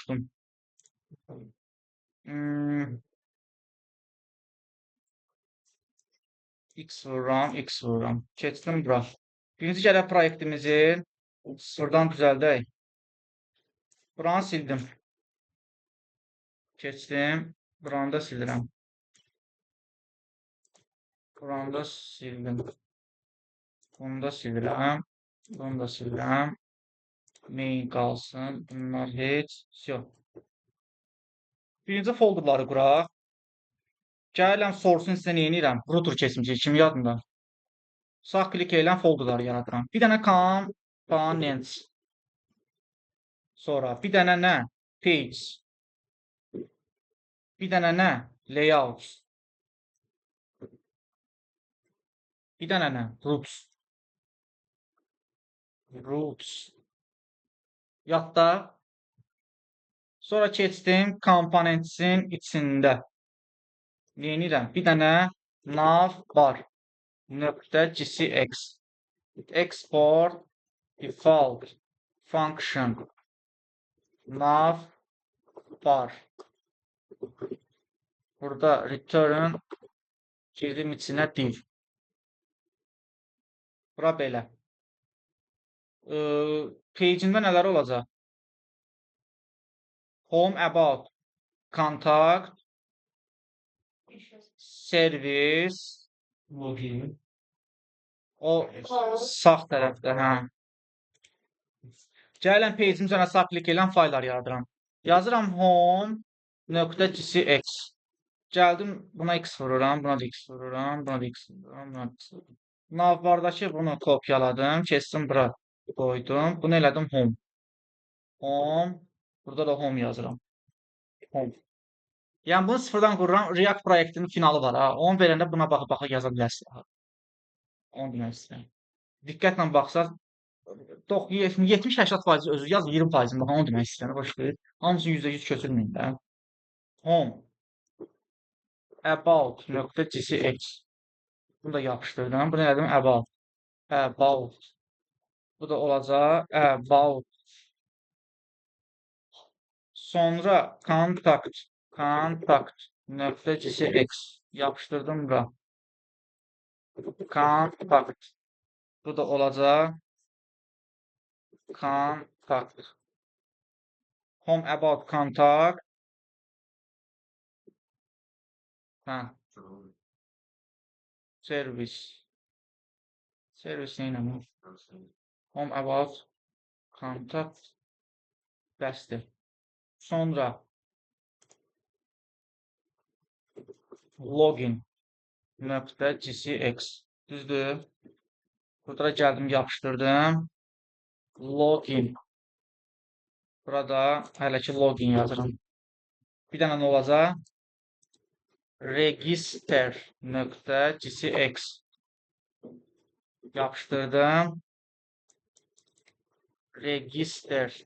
açdım. X vururam. Keçdim bura. Birinci gələk proyektimizi sıfırdan düzəldək. Buranı sildim. Keçdim. Buranı da silirəm. Buranı da sildim. Bunu da silirəm. Bunu da silirəm. Main qalsın. Bunlar heç. Birinci folderları quraq. Gəlirəm source-un içində neynirəm? Router keçmişi kimi yadında. Sağ klik edirəm, folderları yaradıram. Bir dənə components. Sonra bir dənə nə? Page. Bir dənə nə? Layout. Bir dənə nə? Roots. Yadda. Sonra keçdim componentsin içində. Neynirəm? Bir dənə nav var. .gcx. Export default function nav var. Burada return girdim içinə div. Bura belə. Page'ində nələr olacaq? Home about, contact, service, login. O sağ tərəfdə, hə. Gələn page'in üzərinə sağ klik edən fayllar yaradıram. Yazıram home.gcx. Gəldim, buna x vururam, buna da x vururam, buna da x vururam, buna da x vururam. Navbardakı bunu kopyaladım, keçdim bura qoydum. Bunu elədim home. Home. Burada da home yazıram. Home. Yəni bunu sıfırdan qururam. React proyektinin finalı var ha. Onu verəndə buna baxa yaza bilərsiniz. Onu demək istəyirəm. Diqqətlə baxsaq 70-80% özü yaz, 20% bax onu demək istəyirəm. Başqa deyil. Hamısı %100 köçürməyin də. Home. About.gcx. Bunu da yapışdırdım. Bunu elədim about. About. Bu da olacaq about. Sonra contact.gcx yapışdırdım bura. Contact. Bu da olacaq contact. Home about contact. Service. Service neylə? Home about contact. Bəsdir. Sonra login.gcx. Düzdür. Burada gəldim, yapışdırdım. Login. Burada hələ ki login yazıram. Bir dənə nə olacaq? Register.gcx. Yapışdırdım. Register.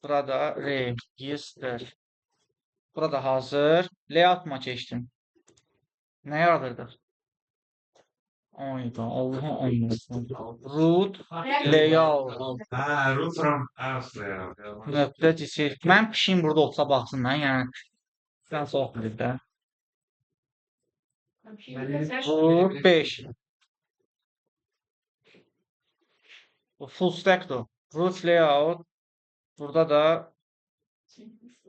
Burada register. Burada hazır. Layout'uma keçdim. Nə yaradırdıq? Ayda, Allah'a anlasın. Root, layout. Root from house layout. .gcx. Mən pişiyim burada olsa baxsın mən, yəni. Sən soğuk bilir də. Root 5. Bu full stack'dır. Root layout. Burada da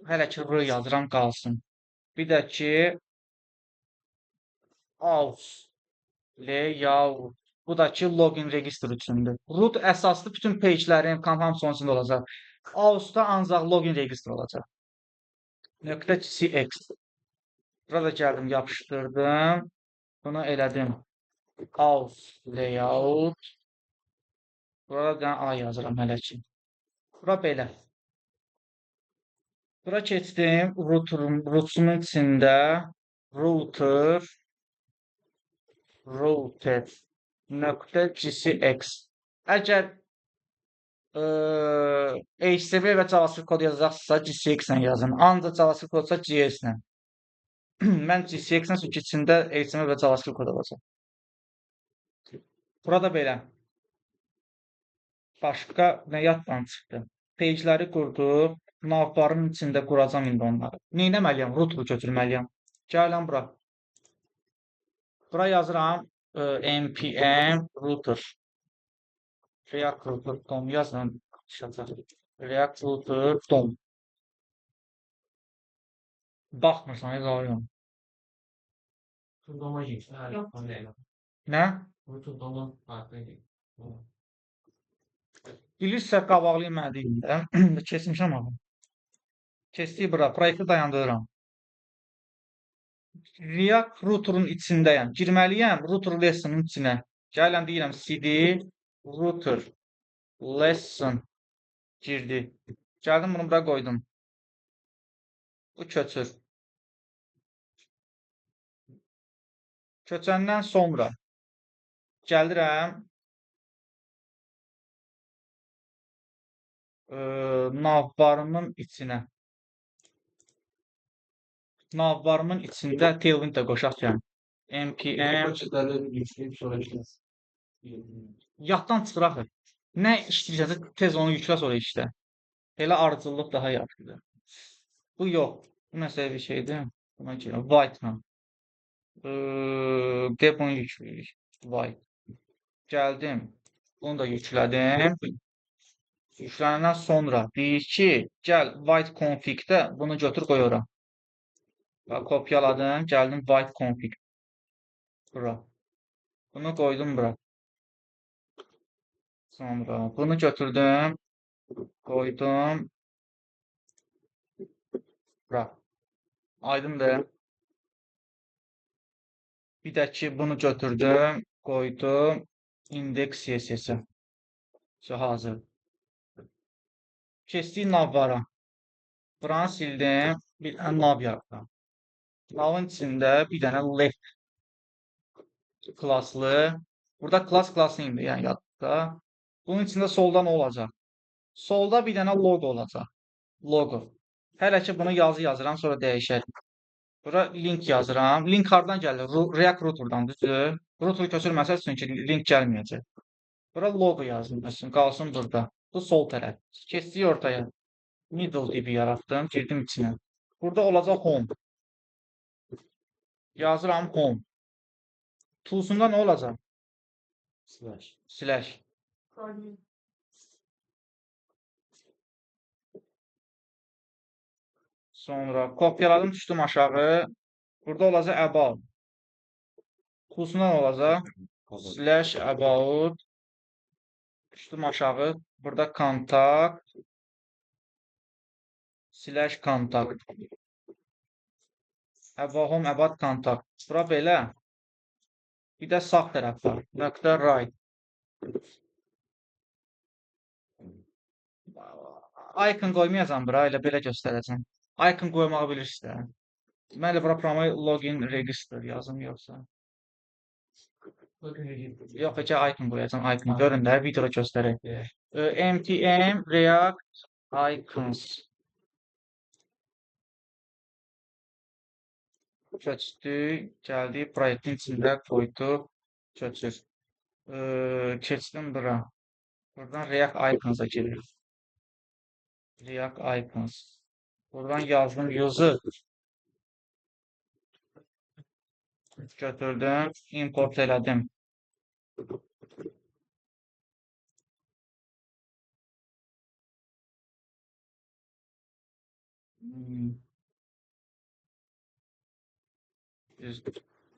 hələ ki R yazıram qalsın. Bir də ki aus layout. Bu da ki login register üçündür. Root əsaslı bütün page'lərin hamısı onun içində olacaq. Aus'da ancaq login register olacaq. .gcx. Burada gəldim, yapışdırdım. Bunu elədim. Aus layout. Burada da A yazıram hələ ki. Bura belə. Bura keçdim. Root'un içində router.gcx. Əgər HTML və JavaScript kod yazacaqsınızsa GCX-lə yazın. Ancaq JavaScript kodsa JS-lə. Mən GCX-lə çünki içində HTML və JavaScript kod olacaq. Burada belə. Başqa nə yaddan çıxdı? Page'ləri qurduq. Navbarın içində quracam indi onları. Neynəməliyəm? Router götürməliyəm. Gələm bura. Bura yazıram npm router. React router dom yazıram. Çıxacaq. React router dom. Baxmırsan, yazıyorum. Doma git. Yok. Nə? Router doma farklıydı. Bilirsə qabaqlayım mənə deyin də. Keçmişəm ama. Keçdik bura. Proyekti dayandırıram. React router'un içindəyəm. Girməliyəm router lesson'un içinə. Gələm deyirəm cd router lesson girdi. Gəldim bunu bura qoydum. Bu köçür. Köçəndən sonra gəlirəm navbarımın içinə. Navbarımın içində tailwind də qoşaq yəni. npm Yükleyip sonra işler. yaddan çıxır axı. Nə işləyirsə tez onu yüklə sonra işlə. Elə ardıcıllıq daha yaxşıdır. Bu yox. Bu nəsə bir şeydir. Buna görə white-la. Də bunu yükləyirik. White. Gəldim. Bunu da yüklədim. Yüklənəndən sonra deyir ki, gəl white config-də bunu götür qoy ora. Kopyaladım, gəldim white config. Bura. Bunu qoydum bura. Sonra bunu götürdüm. Qoydum. Bura. Aydındır. Bir də ki, bunu götürdüm. Qoydum. Index CSS-ə. Hazır. Keçdik navbara. Buranı sildim. Bir dənə nav yaradım. Navın içində bir dənə left klaslı. Burada class klasını indi, yəni yadda. Bunun içində solda nə olacaq? Solda bir dənə logo olacaq. Logo. Hələ ki bunu yazıram, sonra dəyişərik. Bura link yazıram. Link hardan gəlir? React router'dan düzdür. Router köçürməsə çünki link gəlməyəcək. Bura logo yazdım. Qalsın burada. Bu sol tərəf. Keçdik ortaya. Middle dibi yaratdım. Girdim içinə. Burada olacaq home. Yazıram home. Tools'unda nə olacaq? Slash. Sonra kopyaladım, düşdüm aşağı. Burada olacaq about. Tools'unda nə olacaq? Slash about. Düşdüm aşağı. Burada contact. Slash contact. About home, about contact. Bura belə. Bir də sağ tərəf var. Nöqtə right. Icon qoymayacam bura, elə belə göstərəcəm. Icon qoymağı bilirsiniz də. Mən də bura promo login register yazım yoxsa. Yox, heç icon qoyacam, icon görün də, videoda göstərək. npm react icons. Köçdük, gəldik, proyektin içində qoyduq, köçür. Keçdim bura. Buradan react icons'a giririk. React icons. Buradan yazdım user. Götürdüm, import elədim.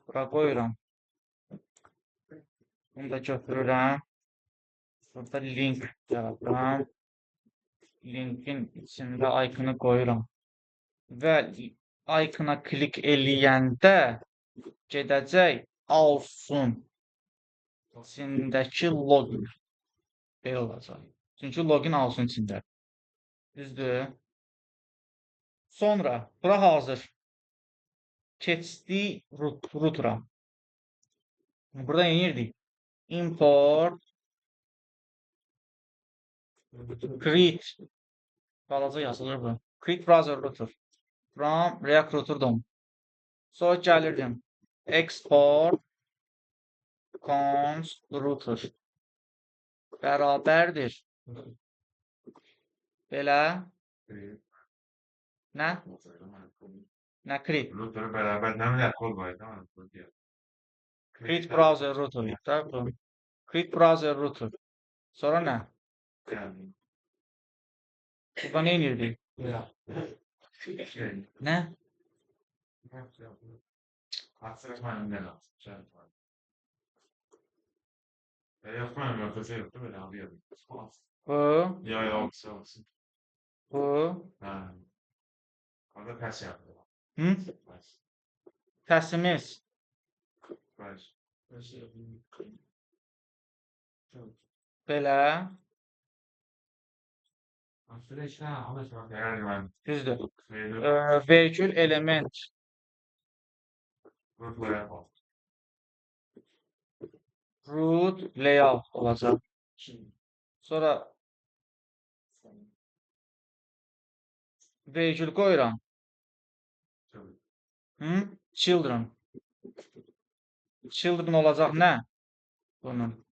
Bura qoyuram. Bunu da götürürəm. Burada link yaradıram. Linkin içində iconu qoyuram. Və icona klik eləyəndə gedəcək alsın içindəki login. Belə olacaq. Çünki login alsın içində. Düzdür. Sonra bura hazır. Keçdik router'a. Burada yenirdik. Import create balaca yazılır bu. Create browser router from React router DOM. Sonra gəlirdim. Export const router bərabərdir. Belə Nə? Nə create? Router'ı beraber ne kol var tamam mı? Create browser router. Da bu. Create browser router. Sonra nə? Yani Burada nə edirdik? Ya. şey, Nə? hatırlamayın ne lazım. Yapmayın yok özel yok değil mi? Abi yapayım. Bu, Ya olsun olsun. bu. Ha. Orada ters yaptı. Hı? Ters. Təsimiz. Ters. Belə. Süreçte ama şu an Yani ben Düzdür. Meydan Vergül element. router'ı yapalım. Root layout olacaq. Sonra vergül qoyuram. Tabii. Hı? Children. Children olacaq nə? Bunun.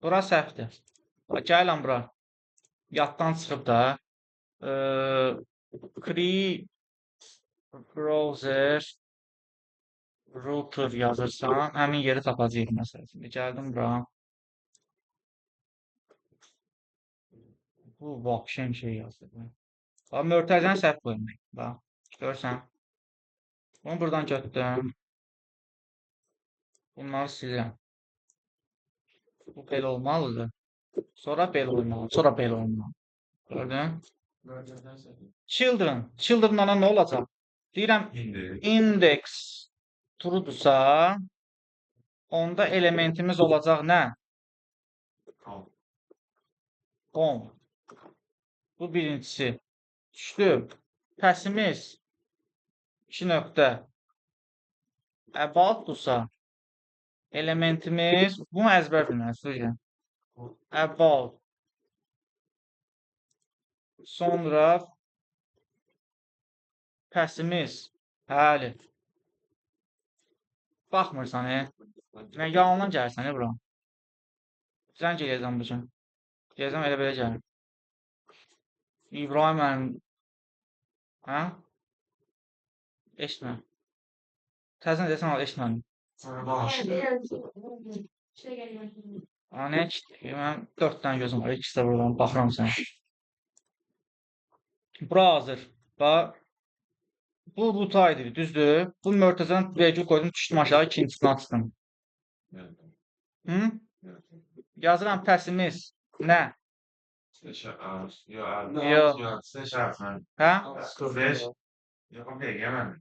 Bura səhvdir. Gəlin bura. Yaddan çıxıb da. Create browser router yazırsan, həmin yeri tapacaq məsələn. Şimdi gəldim bura. Bu vəbşən şey yazdı. Bax, mötərizəni səhv qoymayın. Bax, görsən. Bunu buradan götürdüm. Bunları silirəm. Bu belə olmalıdır. Sonra belə olmalı. Sonra belə olmalı. Gördün? Children. Children'dan nə olacaq? Deyirəm, İndi. index true'dursa, onda elementimiz olacaq nə? Kal. Home. Bu birincisi. Düşdü. Pəsimiz 2 nöqtə. Aboutdursa, elementimiz, bunu əzbər bilməlisiniz. About. Sonra pəsimiz. Bəli. Baxmırsan, Mən yanından gəlsən, bura. Zəng eləyəcəm bu gün. Gələcəm elə belə gəlir. İbrahim mənim. Hə? Eşitmə. Təzən desən al, eşitmədim. Sonra bağış. Nə ki, mən 4 dənə gözüm var. İkisi də buradan baxıram sənə. Browser. Bax. Bu root ID, düzdür? Bu mötərizəni vergül qoydum, düşdüm aşağı, ikincisini açdım. Hı? Yazıram pəsimiz. Nə? Yok. Sen şartın. Hə? Beş. Yok okey gelmem.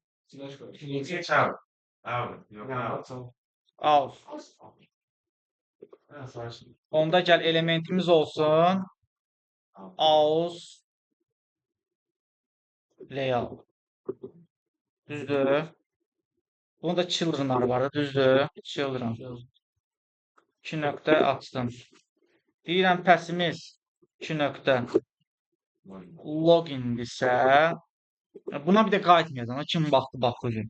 İkinci çal. Abi. Yok abi. Al. Onda gəl elementimiz olsun. Aus layout. Düzdür? Bunun da children'lar var, düzdür? Children. 2 nöqtə açdım. Deyirəm pəsimiz 2 nöqtə. Logindirsə, buna bir də qayıtmayacam. Kim baxdı baxıcı.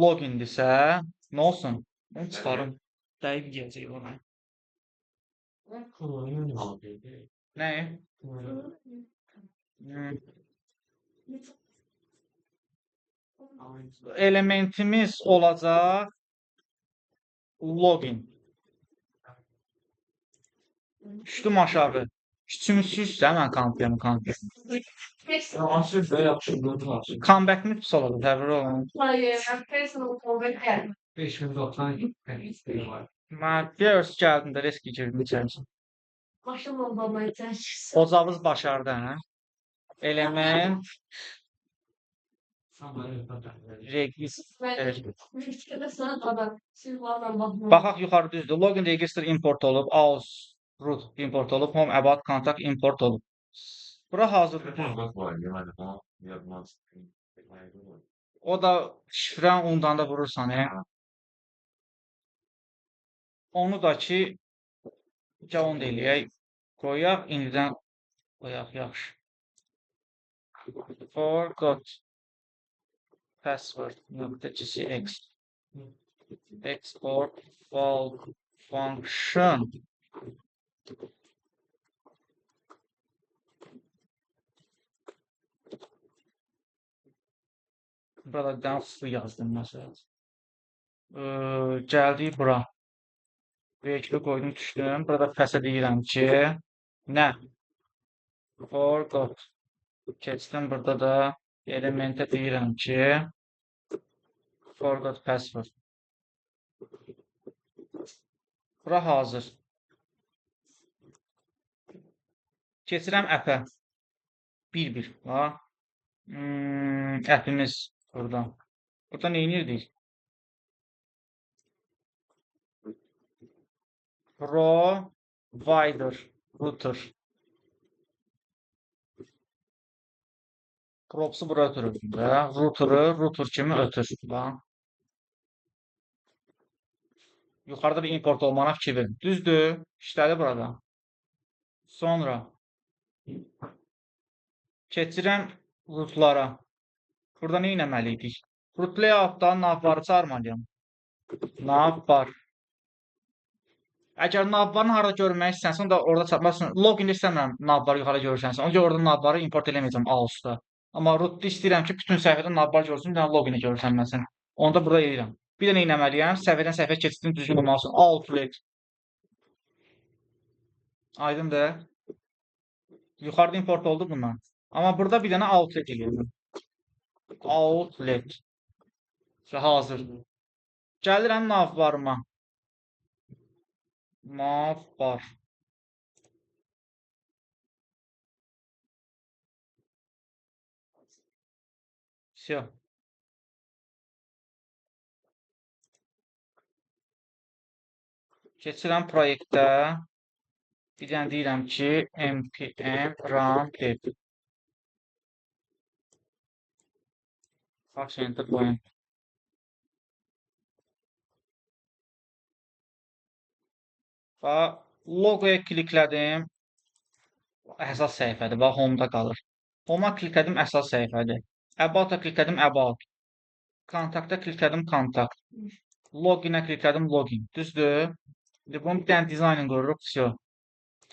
Logindirsə, nə olsun? Onu çıxarım. Dəqiq gələcək ona. Nəyi? Elementimiz olacaq login. Düşdüm aşağı. Küçümsüzsə mən kampiyonu. Aslında yapışım gördüm aslında. Comeback-ni pis oladı, təbrik olun. 5090 isteği var. Mən bir örs gəldim də risk girdim içərisin. Ocağımız başardı, hə? Element register. Baxaq yuxarı düzdür. Login register import olub, aus root import olub, home about contact import olub. Bura hazırdır. Bak var yemedim ama yapmaz. O da şifrən ondan da vurursan, Onu da ki, onu da eləyək. Qoyaq, indidən qoyaq, yaxşı. Forgot password .gcx export file function Burada bir dənə fı yazdım məsələn. Gəldik bura. V2 qoydum, düşdüm. Burada fəsə deyirəm ki, nə? Forgot. Keçdim burada da elementə deyirəm ki, forgot password. Bura hazır. Keçirəm app'ə. Bir. Ha. App'imiz burada. Burada nə edirdik? Provider router. Props'u bura ötürür. Router'ı router kimi ötür. Bax. Yuxarıda bir import olmana fikir verin. Düzdür. İşlədi burada. Sonra keçirəm rootlara. Burada nə etməliydik? Root layout'dan navbarı çağırmalıyam. Navbar. Əgər navbarını harada görmək istəsən, da orada çatmasın. Login istəmirəm navbarı yuxarı görürsənsə. Ona görə orada navbarı import eləməyəcəm A-usta. Amma rootda istəyirəm ki, bütün səhifədə navbar görsün, bir dənə logini görsənməsin. Onu da burada edirəm. Bir də nə etməliyəm? Səviyyədən səviyyəyə keçidin düzgün olması. Outlet. Aydındır. Yuxarıda import oldu bundan. Amma burada bir dənə outlet eləyəcəm. Outlet. Hazır. Gəlirəm navbarıma. Navbar. Всё. Keçirəm proyektə. Bir dənə deyirəm ki, npm run lib. Bax, enter qoyun. Bax, logoya kliklədim. Əsas səhifədir. Bax, home'da qalır. Home'a kliklədim, əsas səhifədir. About'a kliklədim, about. Kontakt'a kliklədim, kontakt. Loginə kliklədim, login. Düzdür? İndi bunun bir dənə dizaynını qoruruq, всё.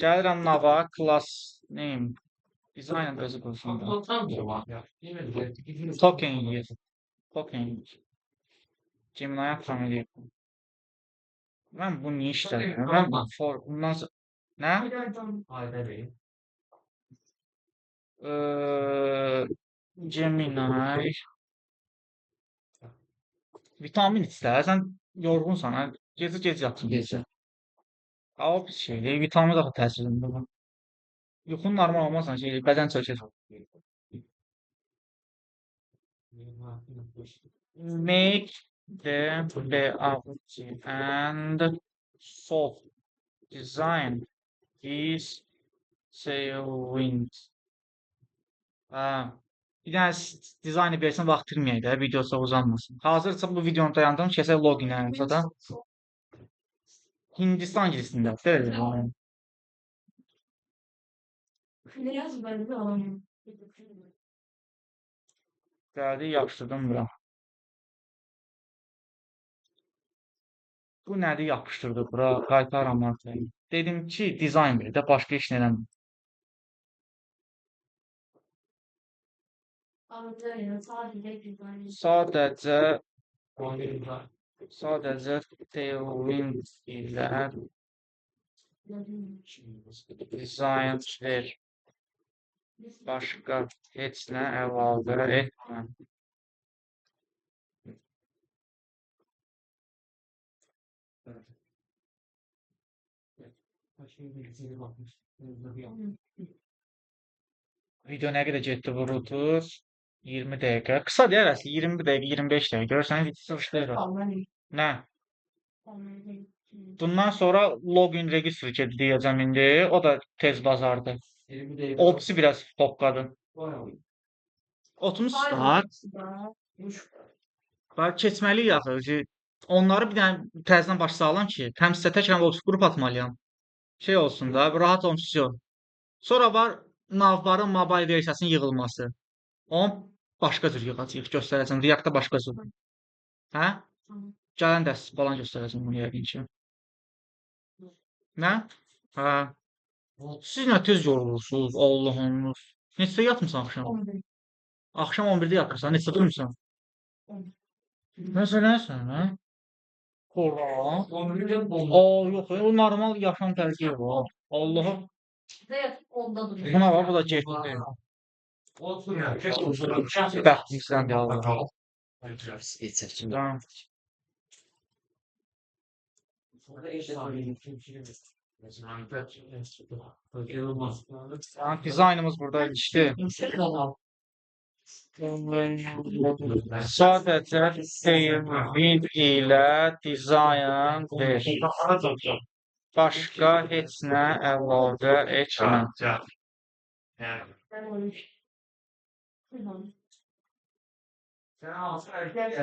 Gəlirəm nava, class name. Dizaynın özü qoysun. Token yiyir. Token yiyir. Gemini'ye family. Ben bu niye işledim? Ben bundan sonra... Ne? Ayda Bey. Gemini. Vitamin istersen yorgunsan. Ha? Gece yatın gece. Ama bir şeyle vitamin daha təsirində bu. Yuxun normal olmazsa şey, bədən çökür. Make the layout and soft design is saving. Bir dənə dizaynı versin, vaxt itirməyək də, video çox uzanmasın. Hazırsa bu videonu dayandım, kəsə loginlərimizə də. Hindistan gilisində, deyil. Gəldi, yapışdırdım bura. Bu nədir yapışdırdı bura, qaytaram artıq. Dedim ki, dizayn verir də, başqa iş eləmir. Sadəcə Tailwind ilə dizayn ver. Başqa heç nə əlavə etmə. Video nə qədər getdi bu router? 20 dəqiqə. Qısa deyil əslində, 20 dəqiqə, 25 dəqiqə. Görürsənіз, hiç sıxışdırır. Nə? Bundan sonra login register deyəcəm indi. O da tez bazardır. Opsi biraz hoqqadır. 30 saat. Bax, keçməliyik axı. Onları bir dənə təzədən başa salım ki, həm sizə təkrar qrup atmalıyam. Şey olsun da, rahat olsun. Sonra var navbarın mobile versiyasının yığılması. Onu başqa cür yığacağıq, göstərəcəm. React-da başqa cür. Hə? Gələn dərs falan göstərəcəm bunu yəqin ki. Nə? Hə. Siz nə tez yorulursunuz, Allah'ınız. Neçədə yatmısan axşam? Axşam 11-də yatırsan, neçədə durmuşsan? Məsələn, hə? Qur'an. Onların O yox, o normal yaşam tərzi var. Allah'a. Buna bax, bu da getdi. Bəxtimizdən qaldı. Tamam. Tamam, dizaynımız burada işte. Sadəcə Tailwind ilə dizayn ver. Başqa heç nə əlavə etmə. Sen alsın erkek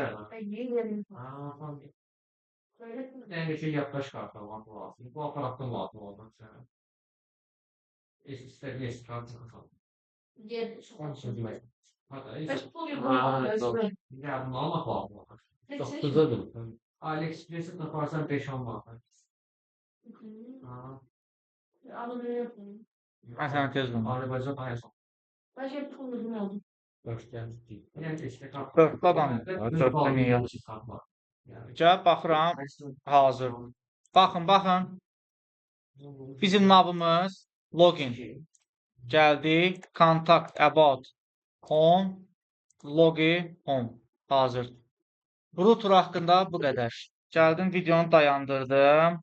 yani şey yaklaş kartı var bu aslında. Bu aparatın var bu adam sana. İstediğin eski kartı katalım. Onu söyleyeyim. Hatta ya bunu almak lazım. Çok güzeldir. AliExpress'e taparsan 5-10 var. Mən sənə tez bunu. Azerbaycan ayasın. Hoş geldin. Yani işte kart. Dörtlü adam. Dörtlü niyə? Gəl, baxıram. Hazır. Baxın. Bizim navımız login. Gəldi. Kontakt, about, home, logi, home. Hazır. Router haqqında bu qədər. Gəldim, videonu dayandırdım.